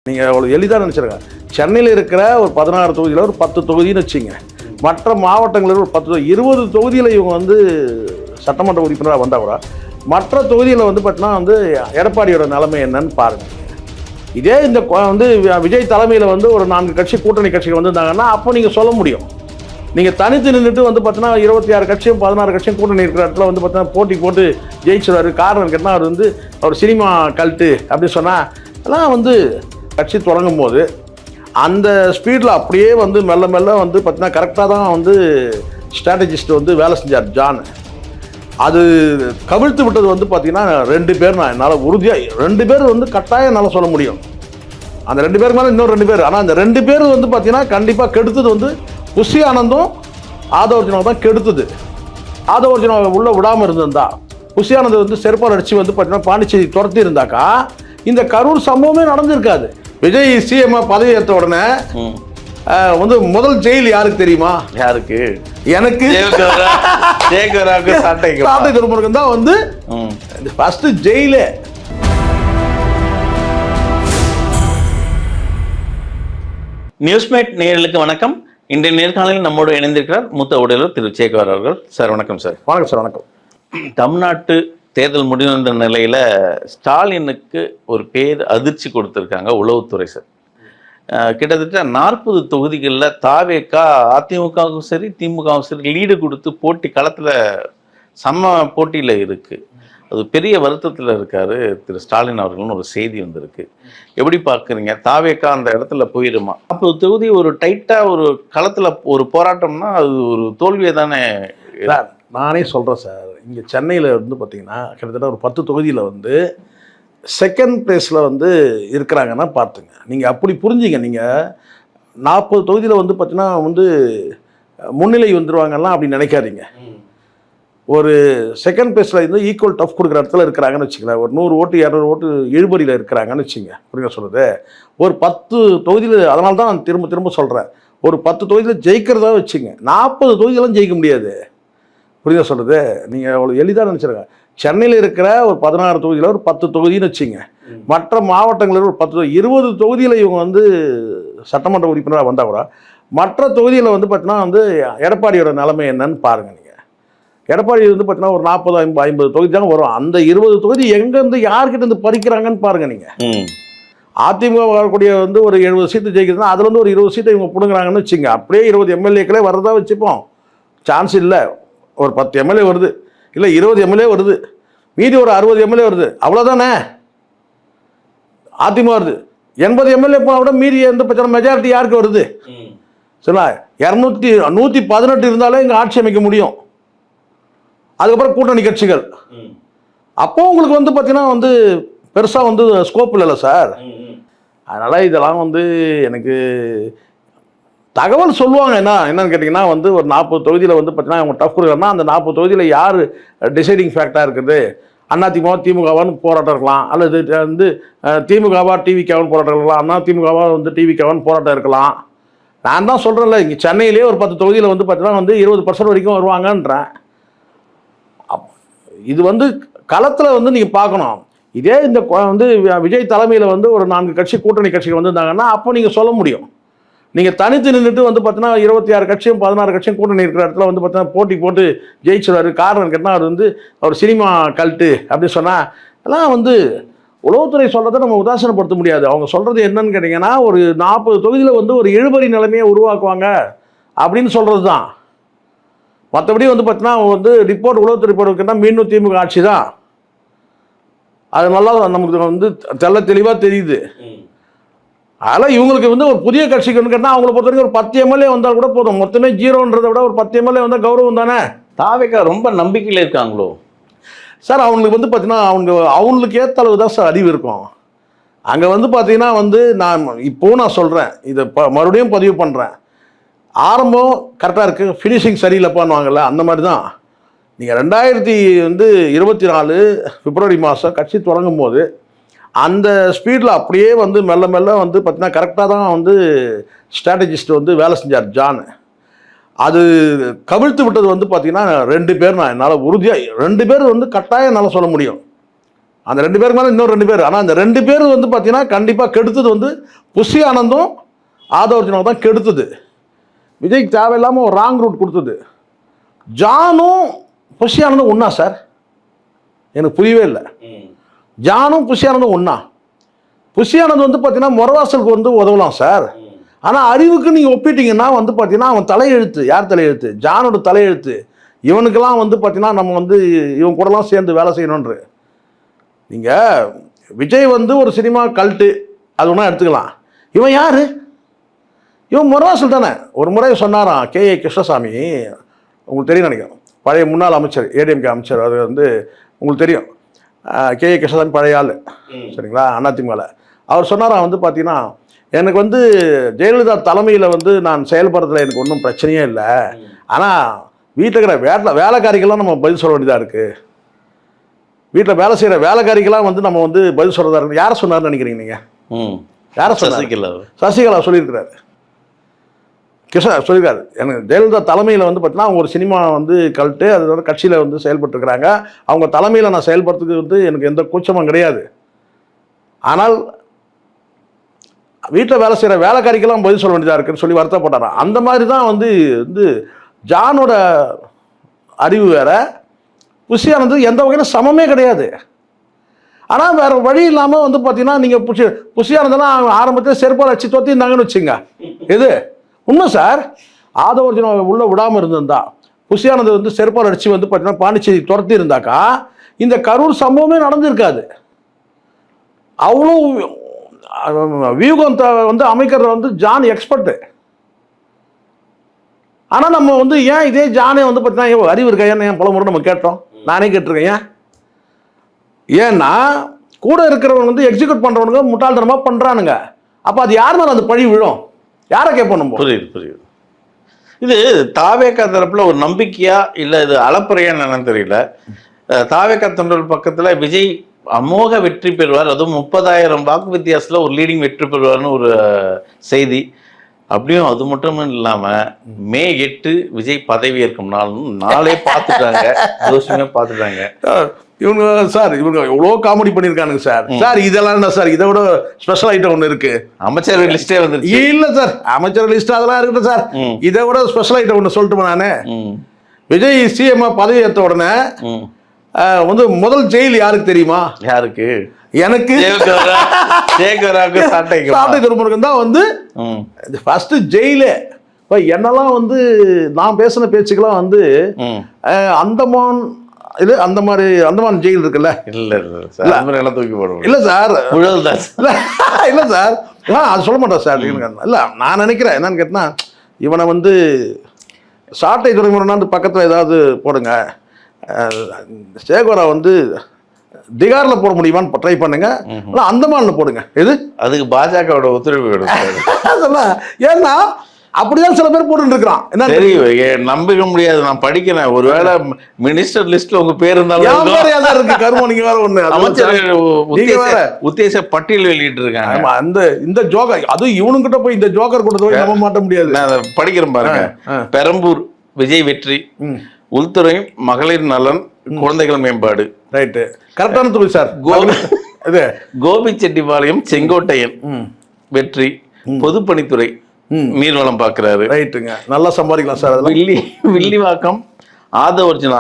நீங்கள் அவ்வளோ எளிதாக நினச்சிருங்க. சென்னையில் இருக்கிற ஒரு 16 தொகுதியில் ஒரு 10 தொகுதின்னு வச்சுங்க. மற்ற மாவட்டங்களில் ஒரு 10 20 தொகுதியில் இவங்க வந்து சட்டமன்ற உறுப்பினராக வந்தால் கூட மற்ற தொகுதியில் வந்து பார்த்தீங்கன்னா எடப்பாடியோட நிலைமை என்னன்னு பாருங்கள். இதே இந்த வந்து விஜய் தலைமையில் வந்து ஒரு 4 கட்சி கூட்டணி கட்சிகள் வந்திருந்தாங்கன்னா அப்போ நீங்கள் சொல்ல முடியும். நீங்கள் தனித்து நின்றுட்டு வந்து பார்த்தீங்கன்னா 26 கட்சியும் 16 கட்சியும் கூட்டணி இருக்கிற இடத்துல வந்து பார்த்தீங்கன்னா போட்டி போட்டு ஜெயிச்சிருவார். காரணம் கேட்டால் அவர் சினிமா கல்ட்டு அப்படின்னு சொன்னால் அதெல்லாம் வந்து கட்சி தொடங்கும் போது அந்த ஸ்பீடில் அப்படியே வந்து மெல்ல மெல்ல வந்து பார்த்தீங்கன்னா கரெக்டாக தான் வந்து ஸ்ட்ராட்டஜிஸ்ட் வந்து வேலை செஞ்சார் ஜான். அது கவிழ்த்து விட்டது வந்து பார்த்தீங்கன்னா 2 பேர். நான் என்னால் உறுதியாக 2 பேர் வந்து கட்டாயம் என்னால் சொல்ல முடியும். அந்த 2 பேருக்கு மேலே இன்னொரு 2 பேர். ஆனால் அந்த 2 பேர் வந்து பார்த்தீங்கன்னா கண்டிப்பாக கெடுத்தது வந்து புஷி ஆனந்தும் ஆதவர்ஜுனாவை தான் கெடுத்தது. ஆதவர்ஜுனாவை உள்ளே விடாமல் இருந்திருந்தா புஷி ஆனந்த் வந்து செருப்பால் அடித்து வந்து பார்த்தீங்கன்னா பாண்டிச்சேரி துரத்தி இருந்தாக்கா இந்த கரூர் சம்பவமே நடந்திருக்காது. விஜய் சிஎம் பதவி ஏற்ற உடனே வந்து முதல் ஜெயில் யாருக்கு தெரியுமா? யாருக்கு? எனக்கு சாட்டை துறைமுருகன் தான் வந்து ஃபர்ஸ்ட் ஜெயிலே. நியூஸ்மேட் நேயர்களுக்கு வணக்கம். இன்றைய நேர்காணலில் நம்மோடு இணைந்திருக்கிறார் மூத்த ஊடகர் திரு சேகர் அவர்கள். சார் வணக்கம். சார் வணக்கம். சார் வணக்கம். தமிழ்நாட்டு தேர்தல் முடிவென்ற நிலையில் ஸ்டாலினுக்கு ஒரு பேர் அதிர்ச்சி கொடுத்துருக்காங்க உளவுத்துறை. சார் கிட்டத்தட்ட 40 தொகுதிகளில் தாவேக்கா அதிமுகவும் சரி திமுகவும் சரி லீடு கொடுத்து போட்டி களத்தில் செம்ம போட்டியில் இருக்குது. அது பெரிய வருத்தத்தில் இருக்கார் திரு ஸ்டாலின் அவர்கள்னு ஒரு செய்தி வந்திருக்கு. எப்படி பார்க்குறீங்க? தாவேக்கா அந்த இடத்துல போயிடுமா? 40 தொகுதி ஒரு டைட்டாக ஒரு களத்தில் ஒரு போராட்டம்னா அது ஒரு தோல்வியை தானே. நானே சொல்கிறேன் சார். இங்கே சென்னையில் வந்து பார்த்திங்கன்னா கிட்டத்தட்ட ஒரு 10 தொகுதியில் வந்து செகண்ட் பிளேஸில் வந்து இருக்கிறாங்கன்னா பார்த்துங்க. நீங்கள் அப்படி புரிஞ்சிங்க. நீங்கள் 40 தொகுதியில் வந்து பார்த்தீங்கன்னா வந்து முன்னிலை வந்துடுவாங்கலாம் அப்படி நினைக்காதீங்க. ஒரு செகண்ட் பிளேஸில் வந்து ஈக்குவல் டஃப் கொடுக்குற இடத்துல இருக்கிறாங்கன்னு வச்சுக்கலாம். ஒரு 100 ஓட்டு 200 ஓட்டு இழுபறியில் இருக்கிறாங்கன்னு வச்சுங்க. புரியுங்க சொல்கிறது? ஒரு 10 தொகுதியில், அதனால தான் நான் திரும்ப திரும்ப சொல்கிறேன், ஒரு 10 தொகுதியில் ஜெயிக்கிறதா வச்சுங்க. 40 தொகுதியெல்லாம் ஜெயிக்க முடியாது. புரியுதா சொல்கிறது? நீங்கள் அவ்வளோ எளிதாக நினச்சிருங்க. சென்னையில் இருக்கிற ஒரு 16 தொகுதியில் ஒரு 10 தொகுதின்னு வச்சுங்க. மற்ற மாவட்டங்களில் ஒரு 10 20 தொகுதியில் இவங்க வந்து சட்டமன்ற உறுப்பினராக வந்தால் கூட மற்ற தொகுதியில் வந்து பார்த்தீங்கன்னா வந்து எடப்பாடியோட நிலைமை என்னன்னு பாருங்கள். நீங்கள் எடப்பாடி வந்து பார்த்தீங்கன்னா ஒரு 40-50 தொகுதி தானே வரும். அந்த 20 தொகுதி எங்கேருந்து யார்கிட்ட இருந்து பறிக்கிறாங்கன்னு பாருங்கள். நீங்கள் அதிமுக வரக்கூடிய வந்து ஒரு 70 சீட்டு ஜெயிக்கிறதுனா அதில் வந்து ஒரு 20 சீட்டை இவங்க பிடுங்குறாங்கன்னு வச்சுங்க. அப்படியே 20 எம்எல்ஏக்களே வரதா வச்சுப்போம். சான்ஸ் இல்லை. ஒரு 10 எம்எல்ஏ வருது, இல்லை 20 எம்எல்ஏ வருது, மீதி ஒரு 60 எம்எல்ஏ வருது, அவ்வளோதானே. அதிமுக வருது 80 எம்எல்ஏ போனால் விட மீதி எந்த பிரச்சனை மெஜாரிட்டி யாருக்கு வருது? சரிங்களா? 118 இருந்தாலே இங்கே ஆட்சி அமைக்க முடியும். அதுக்கப்புறம் கூட்டணி கட்சிகள். அப்போ உங்களுக்கு வந்து பார்த்தீங்கன்னா வந்து பெருசாக வந்து ஸ்கோப் இல்லைல்ல சார். அதனால் இதெல்லாம் வந்து எனக்கு தகவல் சொல்லுவாங்க. என்னன்னு கேட்டிங்கன்னா வந்து ஒரு 40 தொகுதியில் வந்து பார்த்தீங்கன்னா அவங்க டஃப் கொடுக்குறாங்கன்னா அந்த 40 தொகுதியில் யார் டிசைடிங் ஃபேக்டாக இருக்குது? அதிமுக திமுகவான்னு போராட்டம் இருக்கலாம், அல்லது வந்து திமுகவா டிவிக்காவான்னு போராட்டம் இருக்கலாம், அதிமுகவா வந்து டிவிக்காவான்னு போராட்டம் இருக்கலாம். நான் தான் சொல்கிறேன்ல, இங்கே சென்னையிலே ஒரு 10 தொகுதியில் வந்து பார்த்தீங்கன்னா வந்து 20% வரைக்கும் வருவாங்கன்றேன். இது வந்து களத்தில் வந்து நீங்கள் பார்க்கணும். இதே இந்த வந்து விஜய் தலைமையில் வந்து ஒரு 4 கட்சி கூட்டணி கட்சிகள் வந்திருந்தாங்கன்னா அப்போ நீங்கள் சொல்ல முடியும். நீங்கள் தனித்து நின்றுட்டு வந்து பார்த்தீங்கன்னா 26 கட்சியும் 16 கட்சியும் கூட்டணி இருக்கிற இடத்துல வந்து பார்த்தீங்கன்னா போட்டி போட்டு ஜெயிச்சிருவார். காரணம் கேட்டால் அவர் சினிமா கல்ட்டு அப்படின்னு சொன்னால் அதெல்லாம் வந்து உளவுத்துறை சொல்கிறத நம்ம உதாசனப்படுத்த முடியாது. அவங்க சொல்கிறது என்னன்னு கேட்டிங்கன்னா ஒரு 40 தொகுதியில் வந்து ஒரு இழுபறி நிலைமையை உருவாக்குவாங்க அப்படின்னு சொல்கிறது தான். மற்றபடி வந்து பார்த்தீங்கன்னா வந்து ரிப்போர்ட் உளவுத்துறை ரிப்போர்ட் கேட்டால் மீண்டும் திமுக ஆட்சி தான். அது நல்லா நமக்கு வந்து தெளிவாக தெரியுது. அதனால் இவங்களுக்கு வந்து ஒரு புதிய கட்சிக்குன்னு கேட்டால் அவங்கள பொறுத்த வரைக்கும் ஒரு 10 எம்எல்ஏ வந்தால் கூட போதும். மொத்தமே 0ன்றதை விட ஒரு 10 எம்எல்ஏ வந்தால் கௌரவம் தானே. தாவேக்கா ரொம்ப நம்பிக்கையில் இருக்காங்களோ சார்? அவங்களுக்கு வந்து பார்த்தீங்கன்னா அவங்களுக்கு ஏற்ற அளவு தான் சார் அறிவு இருக்கும். அங்கே வந்து பார்த்தீங்கன்னா வந்து நான் இப்போவும் நான் சொல்கிறேன், இதை மறுபடியும் பதிவு பண்ணுறேன். ஆரம்பம் கரெக்டாக இருக்குது, ஃபினிஷிங் சரியில்லைப்பான்னுவாங்கல்ல, அந்த மாதிரி தான். நீங்கள் 2024 பிப்ரவரி மாதம் கட்சி தொடங்கும் போது அந்த ஸ்பீடில் அப்படியே வந்து மெல்ல மெல்ல வந்து பார்த்தீங்கன்னா கரெக்டாக தான் வந்து ஸ்ட்ராட்டஜிஸ்ட் வந்து வேலை செஞ்சார் ஜான். அது கவிழ்த்து விட்டது வந்து பார்த்தீங்கன்னா 2 பேர். நான் என்னால் உறுதியாக 2 பேர் வந்து கட்டாயம் என்னால் சொல்ல முடியும். அந்த 2 பேருக்கு மேலே இன்னொரு 2 பேர். ஆனால் அந்த 2 பேர் வந்து பார்த்தீங்கன்னா கண்டிப்பாக கெடுத்தது வந்து புஷி ஆனந்தும் ஆதவர்ஜுனாவும் தான் கெடுத்தது. விஜய்க்கு தேவையில்லாமல் ஒரு ராங் ரூட் கொடுத்தது. ஜானும் புஷி ஆனந்தும் ஒன்றா சார்? எனக்கு புரியவே இல்லை. ஜானும் புஷி ஆனந்தும் ஒன்றா? புஷி ஆனந்த் வந்து பார்த்தீங்கன்னா முறவாசலுக்கு வந்து உதவலாம் சார். ஆனால் அறிவுக்கு நீங்கள் ஒப்பிட்டீங்கன்னா வந்து பார்த்தீங்கன்னா அவன் தலையெழுத்து. யார் தலையெழுத்து? ஜானோட தலையெழுத்து. இவனுக்கெல்லாம் வந்து பார்த்தீங்கன்னா நம்ம வந்து இவன் கூடலாம் சேர்ந்து வேலை செய்யணுன்ற. நீங்கள் விஜய் வந்து ஒரு சினிமா கல்ட்டு அது ஒன்றா எடுத்துக்கலாம். இவன் யார்? இவன் முறவாசல் தானே. ஒரு முறை சொன்னாராம் KA கிருஷ்ணசாமி, உங்களுக்கு தெரியும் நினைக்கிறேன், பழைய முன்னாள் அமைச்சர், ADMK அமைச்சர். அது வந்து உங்களுக்கு தெரியும். KA கிருஷ்ணசாமி பழைய ஆள், சரிங்களா, அதிமுகவில். அவர் சொன்னாராம் வந்து பார்த்தீங்கன்னா, எனக்கு வந்து ஜெயலலிதா தலைமையில் வந்து நான் செயல்படுறதுல எனக்கு ஒன்றும் பிரச்சனையே இல்லை. ஆனால் வீட்டில் இருக்கிற வேலைக்காரிக்கெல்லாம் நம்ம பதில் சொல்ல வேண்டியதாக இருக்குது. வீட்டில் வேலை செய்கிற வேலைக்காரிக்கெல்லாம் வந்து நம்ம வந்து பதில் சொல்கிறதா இருக்குது. யாரை சொன்னார்னு நினைக்கிறீங்க நீங்கள்? யாரை சொன்னார்? சசிகலா சொல்லியிருக்கிறாரு. கிருஷ்ணா சொல்லியிருக்காரு, எனக்கு ஜெயலலிதா தலைமையில் வந்து பார்த்தீங்கன்னா அவங்க ஒரு சினிமா வந்து கல்ட்டு, அது வந்து கட்சியில் வந்து செயல்பட்டுருக்கிறாங்க. அவங்க தலைமையில் நான் செயல்படுறதுக்கு வந்து எனக்கு எந்த கூச்சமும் கிடையாது. ஆனால் வீட்டில் வேலை செய்கிற வேலைக்காரிக்கெல்லாம் பதில் சொல்ல வேண்டியதாக இருக்குன்னு சொல்லி வருத்தப்பட்டாராம். அந்த மாதிரி தான் வந்து ஜானோட அறிவு வேற, புஷி ஆனந்த் எந்த வகையில் சமமே கிடையாது. ஆனால் வேறு வழி இல்லாமல் வந்து பார்த்தீங்கன்னா நீங்கள் புஷி ஆனந்தெல்லாம் ஆரம்பத்தில் செருப்பால் அடிச்சு தோற்றிருந்தாங்கன்னு வச்சுங்க. எது உண்மை சார்? ஆதவர்ஜுனா உள்ளே விடாமல் இருந்திருந்தா, புஷி ஆனந்த் வந்து செருப்பால் அடித்து வந்து பார்த்தீங்கன்னா பாண்டிச்சேரி துரத்தி இருந்தாக்கா இந்த கரூர் சம்பவமே நடந்திருக்காது. அவ்வளோ வியூகம் வந்து அமைக்கிறத வந்து ஜான் எக்ஸ்பர்ட்டு. ஆனால் நம்ம வந்து ஏன் இதே ஜானே வந்து பார்த்தீங்கன்னா அறிவு இருக்கா ஏன்னு பல முறை நம்ம கேட்டோம். நானே கேட்டிருக்கேன். ஏன்னா கூட இருக்கிறவங்க வந்து எக்ஸிக்யூட் பண்ணுறவனுங்க முட்டாள்தனமாக பண்ணுறானுங்க. அப்போ அது யார் மேலே அந்த பழி விழும்? யாரை கேட்போம் நம்ம? புரியுது. இது தாவேகா தரப்புல ஒரு நம்பிக்கையா இல்லை இது அளப்பறையான்னு என்னன்னு தெரியல. தாவேகா தொண்டர்கள் பக்கத்தில் விஜய் அமோக வெற்றி பெறுவார், அதுவும் 30,000 வாக்கு வித்தியாசத்தில் ஒரு லீடிங் வெற்றி பெறுவார்னு ஒரு செய்தி. அப்படியும் அது மட்டும் இல்லாமல் May 8 விஜய் பதவி ஏற்கும் நாளே பார்த்துட்டாங்க, ஜோசியமே பார்த்துட்டாங்க. இவங்க சார் இவங்க எவ்வளோ காமெடி பண்ணியிருக்கானுங்க சார். சார் இதெல்லாம் என்ன சார், இதை விட ஸ்பெஷல் ஐட்டம் ஒன்று இருக்கு. அமைச்சர் லிஸ்டே வந்து இல்லை சார், அமைச்சர் லிஸ்ட் அதெல்லாம் இருக்கட்டும் சார். இதை விட ஸ்பெஷல் ஐட்டம் ஒன்று சொல்லட்டுமா? நான் விஜய் CM பதவி ஏற்ற உடனே வந்து முதல் ஜெயில் யாருக்கு தெரியுமா? யாருக்கு? எனக்கு சாட்டை துறைமுருகன் தான் வந்து ஃபர்ஸ்ட் ஜெயிலே. இப்போ என்னெல்லாம் வந்து நான் பேசின பேச்சுக்கெல்லாம் வந்து அந்தமான் இது அந்த மாதிரி அந்தமான் ஜெயில் இருக்குல்ல. இல்லை தூக்கி போடுவோம். இல்லை சார், இல்லை சார், அது சொல்ல மாட்டேன் சார். இல்லை நான் நினைக்கிறேன் என்னன்னு கேட்டா, இவனை வந்து சாட்டை துறைமுருகன் பக்கத்தில் ஏதாவது போடுங்க. சேகோரா வந்து திகாரில் போட முடியுமான்னு ட்ரை பண்ணுங்க, இல்லை அந்தமானில் போடுங்க. எது அதுக்கு பாஜகவோட ஒத்துழைப்பு அதெல்லாம் ஏன்னா அப்படிதான் சில பேர் போட்டு இருக்கிறான். என்ன தெரியும், நம்பிக்க முடியாது. நான் படிக்கிறேன், ஒருவேளை மினிஸ்டர் லிஸ்ட்ல உங்க பேர் இருந்தாலும் இருக்கு கருமம். நீங்க வேற ஒண்ணு அமைச்சர் உத்தேச பட்டியல் வெளியிட்டு இருக்காங்க. அந்த இந்த ஜோக்கர், அதுவும் இவனுக்கிட்ட போய் இந்த ஜோக்கர் கூட நம்ப மாட்ட முடியாது. நான் படிக்கிறேன் பாருங்க. பெரம்பூர் விஜய் வெற்றி, உள்துறை மகளிர் நலன் குழந்தைகள் மேம்பாடு. ரைட்டு, கரெக்டான துறை சார். கோபிச்செட்டிப்பாளையம் செங்கோட்டையன் வெற்றி, பொதுப்பணித்துறை நீர்வளம் பாக்குறாரு. ரைட்டுங்க, நல்லா சம்பாதிக்கலாம் சார். வில்லிவாக்கம் ஆதவர்ஜுனா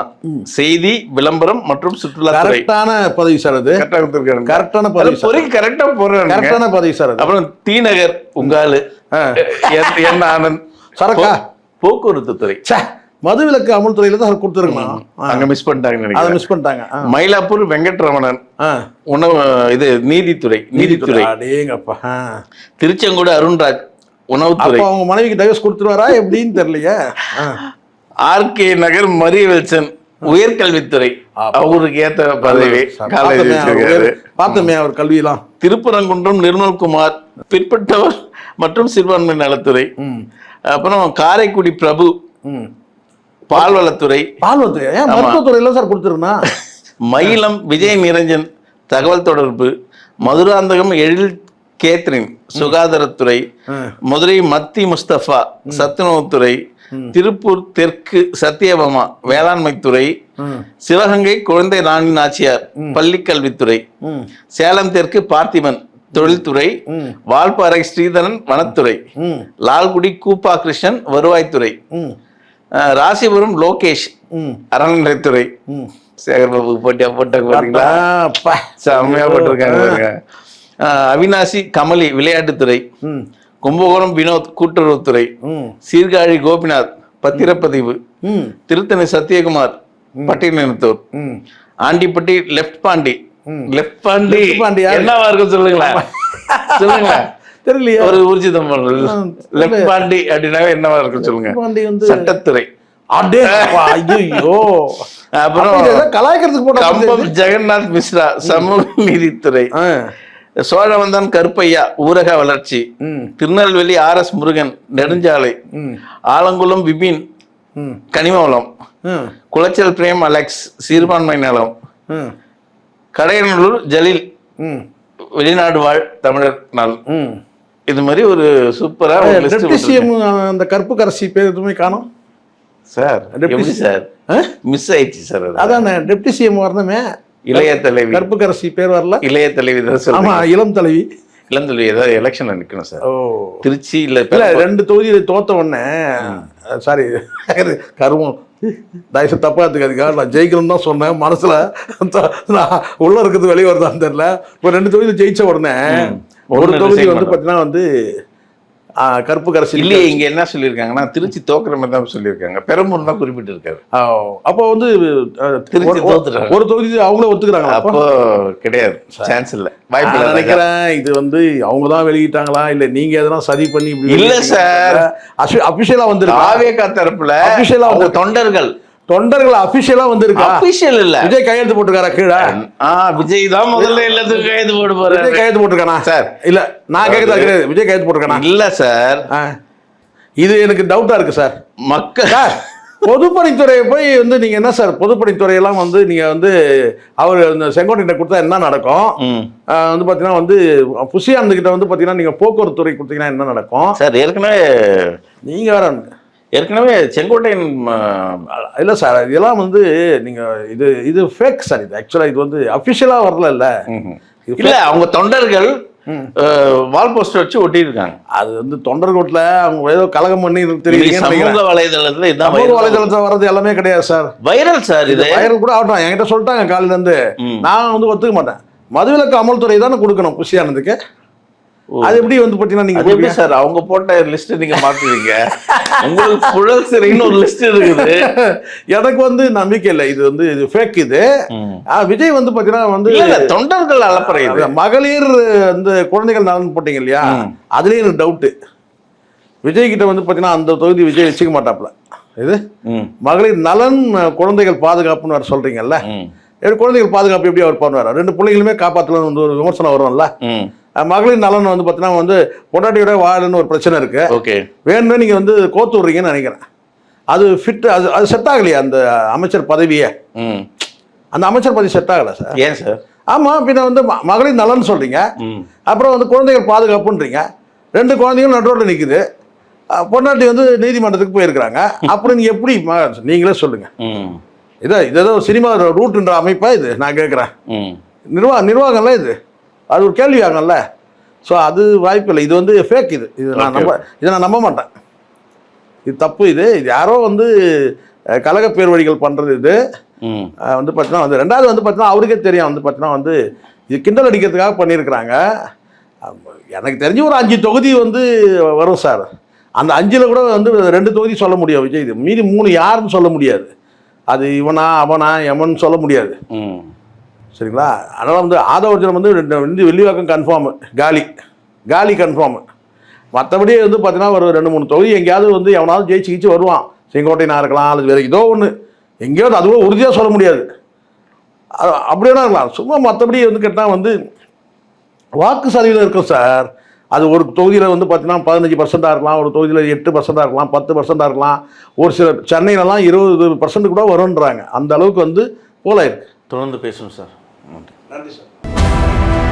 செய்தி விளம்பரம் மற்றும் சுற்றுலா. கரெக்டான பதவி சார். அது கரெக்டான பதவி, கரெக்டா போடுறாங்க. கரெக்டான பதவி சார். அப்புறம் தீநகர் உங்காலு என் ஆனந்த் சரக்கா போக்குவரத்து துறை. மதுவிலக்கு அமல்துறையில தான் கொடுத்துருக்கணும், அங்க மிஸ் பண்ணிட்டாங்க. அதை மிஸ் பண்ணிட்டாங்க. மயிலாப்பூர் வெங்கட்ரமணன் உணவு இது நீதித்துறை. திருச்செங்கோடு அருண்ராஜ் உணவுத்துறை. அவங்க மனைவிக்கு டைவர்ஸ் கொடுத்துருவாரா எப்படின்னு தெரியலையே. RK நகர் மரியவெல்சன் உயர்கல்வித்துறை. அவருக்கு ஏத்த பதவி பார்த்தமே அவர் கல்வியெல்லாம். திருப்பரங்குன்றம் நிர்மல்குமார் பிற்பட்டவர் மற்றும் சிறுபான்மை நலத்துறை. அப்புறம் காரைக்குடி பிரபு பால்வளத்துறை. மருத்துவத்துறையில சார் கொடுத்துருக்கா. மயிலம் விஜய் நிரஞ்சன் தகவல் தொடர்பு. மதுராந்தகம் எழில் கேத்ரின் சுகாதாரத்துறை. மதுரை மத்தி முஸ்தபா சத்துணவுத்துறை. திருப்பூர் தெற்கு சத்தியபாமா வேளாண்மைத்துறை, சிவகங்கை குழந்தை ராணி நாச்சியார் பள்ளிக்கல்வித்துறை, சேலம் தெற்கு பார்த்திபன் தொழில்துறை, வால்பாறை ஸ்ரீதரன் வனத்துறை, லால்குடி கூப்பா கிருஷ்ணன் வருவாய்த்துறை, ராசிபுரம் லோகேஷ் அறநிலைத்துறை. சேகர்பாபு போட்டீங்களா? செம்மையா போட்டிருக்காங்க. அவினாசி கமலி விளையாட்டுத்துறை, கும்பகோணம் வினோத் கூட்டுறவுத்துறை, சீர்காழி கோபிநாத் பத்திரப்பதிவு, திருத்தணி சத்யகுமார் பட்டியலினத்தோர், ஆண்டிப்பட்டி லெப்ட் பாண்டி என்னவா இருக்கும் சொல்லுங்களேன், சொல்லுங்களேன். தெரியலையா? ஒரு ஊர்ஜிதம் லெப்ட் பாண்டி அப்படின்னாவே என்னவா இருக்கும் சொல்லுங்க. சட்டத்துறை. அப்புறம் கம்பம் ஜெகநாத் மிஸ்ரா சமூக நீதித்துறை, சோழவந்தான் கருப்பையா ஊரக வளர்ச்சி, திருநெல்வேலி RS முருகன் நெடுஞ்சாலை, ஆலங்குளம் விபின் கனிம வளம், குளச்சல் பிரேம் அலெக்ஸ் சிறுபான்மை நலம், கடையநல்லூர் ஜலீல் வெளிநாடு வாழ் தமிழர் நல். இது மாதிரி ஒரு சூப்பரா அந்த கருப்பு கரசி பேர் எதுவுமே காணும் சார். எப்படி சார் மிஸ் ஆயிடுச்சு சார்? அதான் டெப்டி சிஎம் வரணுமே. இளைய தலைவி கருப்பு கரசி பேர் வரல. இளைய தலைவி தான். ஆமா, இளம் தலைவி. இளம் தலைவி ஏதாவது எலெக்ஷன்ல நிக்கணும் சார். திருச்சி இல்ல 2 தொகுதியில் தோத்த உடனே சாரி கருவம் தயவு தப்பா எடுத்துக்காதுக்காக நான் ஜெயிக்கணும்னு தான் சொன்னேன். மனசுல நான் உள்ள இருக்கிறது வெளியே வருதான்னு தெரியல. இப்போ 2 தொகுதியில் ஜெயிச்ச உடனே ஒரு தொகுதி வந்து பார்த்தீங்கன்னா வந்து கருப்பு கரசி இல்லையே. இங்க என்ன சொல்லியிருக்காங்கன்னா திருச்சி தோக்குற மாதிரி தான் சொல்லியிருக்காங்க. பெரம்பூர் தான் குறிப்பிட்டு இருக்காரு. அப்போ வந்து திருச்சி தோத்துறாங்க. ஒரு தொகுதி அவங்களே ஒத்துக்கிறாங்க. அப்போ கிடையாது, சான்ஸ் இல்லை, வாய்ப்பு நினைக்கிறேன். இது வந்து அவங்க தான் வெளியிட்டாங்களா இல்ல நீங்க எதனா சரி பண்ணி? இல்ல சார், அபிஷியலா வந்து ஆவேகா தரப்புல அபிஷியலா தொண்டர்கள் அபிஷியலா வந்திருக்கு. அபிஷியல் இல்ல, விஜய் கையெழுத்து போட்டுருக்காரா கீழே? விஜய் தான் முதல்ல எல்லாத்துக்கும் கையெழுத்து போட்டு போறாரு. விஜய் கையெழுத்து போட்டுருக்கானா சார்? இல்ல நான் கேட்கறதா கிடையாது. விஜய் கையெழுத்து போட்டுருக்கானா? இல்ல சார், இது எனக்கு டவுட்டா இருக்கு சார். மக்கள் பொதுப்பணித்துறையை போய் வந்து நீங்க என்ன சார், பொதுப்பணித்துறையெல்லாம் வந்து நீங்க வந்து அவர் இந்த செங்கோட்டையிட்ட கொடுத்தா என்ன நடக்கும்? வந்து பாத்தீங்கன்னா வந்து புஷியானந்து கிட்ட வந்து பாத்தீங்கன்னா நீங்க போக்குவரத்து துறை கொடுத்தீங்கன்னா என்ன நடக்கும் சார்? ஏற்கனவே நீங்க வேற ஏற்கனவே செங்கோட்டையன் இல்லை சார், இதெல்லாம் வந்து நீங்கள் இது ஃபேக் சார். இது ஆக்சுவலாக இது வந்து அஃபிஷியலாக வரல. இல்லை அவங்க தொண்டர்கள் வால் போஸ்டர் வச்சு ஒட்டியிருக்காங்க. அது வந்து தொண்டர்கோட்டில் அவங்க ஏதோ கலகம் பண்ணி தெரியுது. சமூக வலைதளத்தில் இதான் சமூக வலைதளத்தில் வர்றது எல்லாமே கிடையாது சார். Viral sir. இது வைரல் கூட ஆகட்டும். என்கிட்ட சொல்லிட்டாங்க காலையிலேருந்து. நான் வந்து ஒத்துக்க மாட்டேன். மதுவிலக்கு அமல்துறை தானே கொடுக்கணும் புஷியானந்துக்கு. அது எப்படி வந்து பாத்தீங்கன்னா நீங்க எப்படி சார் அவங்க போட்ட லிஸ்ட் நீங்க மாத்துவீங்க? உங்களுக்கு புழல் சிறைன்னு ஒரு லிஸ்ட் இருக்குது. எனக்கு வந்து நம்பிக்கை இல்லை. இது வந்து இது ஃபேக். இது விஜய் வந்து பாத்தீங்கன்னா வந்து தொண்டர்கள் அலப்பறை. மகளிர் வந்து குழந்தைகள் நலன் போட்டீங்க இல்லையா, அதுலயே எனக்கு டவுட்டு. விஜய் கிட்ட வந்து பாத்தீங்கன்னா அந்த தொகுதி விஜய் வச்சுக்க மாட்டாப்ல. இது மகளிர் நலன் குழந்தைகள் பாதுகாப்புன்னு வர சொல்றீங்கல்ல, குழந்தைகள் பாதுகாப்பு எப்படி அவர் பண்ணுவார்? 2 பிள்ளைகளுமே காப்பாற்றலாம் வந்து ஒரு விமர்சனம் வரும்ல. மகளிர் நலன் வந்து பார்த்தீங்கன்னா வந்து பொண்டாட்டியோட வாழுன்னு ஒரு பிரச்சனை இருக்கு. ஓகே, வேணும்னு நீங்கள் வந்து கோத்து விட்றீங்கன்னு நினைக்கிறேன். அது ஃபிட், அது செட் ஆகலையா அந்த அமைச்சர் பதவியே? அந்த அமைச்சர் பதவி செட் ஆகலை சார். ஏன் சார்? ஆமாம், பின்ன வந்து மகளிர் நலன் சொல்கிறீங்க, அப்புறம் வந்து குழந்தைகள் பாதுகாப்புன்றீங்க. 2 குழந்தைகளும் நடுரோட்டில் நிற்குது. பொண்டாட்டி வந்து நீதிமன்றத்துக்கு போயிருக்கிறாங்க. அப்புறம் நீங்கள் எப்படி நீங்களே சொல்லுங்கள். இது ஏதோ சினிமா ரூட்ன்ற அமைப்பா இது? நான் கேட்குறேன். நிர்வாகம்ல இது, அது ஒரு கேள்வி ஆகல. ஸோ அது வாய்ப்பு இல்லை. இது வந்து ஃபேக். இதை நான் நம்ப மாட்டேன். இது தப்பு. இது யாரோ வந்து கழக பேர் வழிகள் பண்ணுறது. இது வந்து பார்த்தீங்கன்னா வந்து 2வது வந்து பார்த்தீங்கன்னா அவருக்கே தெரியும் வந்து பார்த்தீங்கன்னா வந்து இது கிண்டல் அடிக்கிறதுக்காக பண்ணியிருக்கிறாங்க. எனக்கு தெரிஞ்சு ஒரு 5 தொகுதி வந்து வரும் சார். அந்த 5ல் கூட வந்து 2 தொகுதி சொல்ல முடியும் விஜய். இது மீதி 3 யாருன்னு சொல்ல முடியாது. அது இவனா அவனா எமன் சொல்ல முடியாது. சரிங்களா? அதனால் வந்து ஆதவர்ஜனம் வந்து 2 வெள்ளிவாக்கம் கன்ஃபார்மு, காலி கன்ஃபார்மு. மற்றபடி வந்து பார்த்தீங்கன்னா ஒரு 2-3 தொகுதி எங்கேயாவது வந்து எவனாவது ஜெயிச்சு வருவான். செங்கோட்டையனா இருக்கலாம், அல்லது வேறு ஏதோ ஒன்று எங்கேயாவது. அதுவும் உறுதியாக சொல்ல முடியாது. அப்படின்னா இருக்கலாம். சும்மா மற்றபடி வந்து கேட்டால் வந்து வாக்கு சதவீதம் இருக்கும் சார். அது ஒரு தொகுதியில் வந்து பார்த்தீங்கன்னா 15% இருக்கலாம், ஒரு தொகுதியில் 8% இருக்கலாம், 10% இருக்கலாம். ஒரு சில சென்னையிலலாம் 20% கூட வரும்ன்றாங்க. அந்த அளவுக்கு வந்து போல இருக்கு. தொடர்ந்து பேசணும் சார். நன்றி சார்.